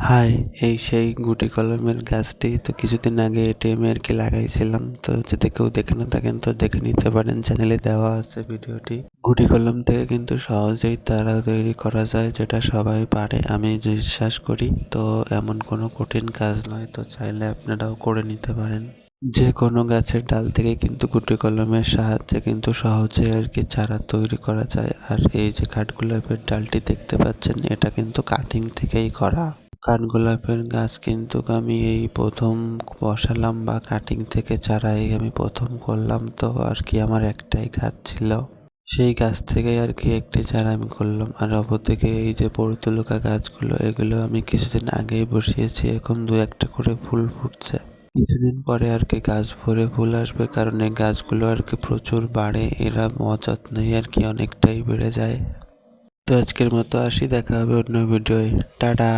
High, এই সেই গুটি কলমের গাছটি তো কিছুদিন আগে এটিএমে আর কি লাগাইছিলাম। তো যদি কেউ দেখে না থাকেন তো দেখে নিতে পারেন, চ্যানেলে দেওয়া আছে ভিডিওটি। গুটি কলম থেকে কিন্তু সহজেই তারা তৈরি করা যায়, যেটা সবাই পারে আমি বিশ্বাস করি। তো এমন কোনো কঠিন কাজ নয়, তো চাইলে আপনারাও করে নিতে পারেন। যে কোনো গাছের ডাল থেকে কিন্তু গুটি কলমের সাহায্যে কিন্তু সহজে আর কি চারা তৈরি করা যায়। আর এই যে কাঠগোলাপের ডালটি দেখতে পাচ্ছেন, এটা কিন্তু কাটিং থেকেই করা। কাঠগোলাপের গাছ কিন্তু আমি এই প্রথম বসালাম, বা কাটিং থেকে চারাই আমি প্রথম করলাম। তো আর কি আমার একটাই গাছ ছিল, সেই গাছ থেকেই আর কি একটি চারা আমি করলাম। আর অপরদিকে এই যে পর্তুলকা গাছগুলো, এগুলো আমি কিছুদিন আগেই বসিয়েছি, এখন দু একটা করে ফুল ফুটছে। কিছুদিন পরে আর কি গাছ ভরে ফুল আসবে, কারণ এই গাছগুলো আর কি প্রচুর বাড়ে, এরা অযত্নেই আর কি অনেকটাই বেড়ে যায়। তো আজকের মতো আসি, দেখা হবে অন্য ভিডিওয়। টাটা।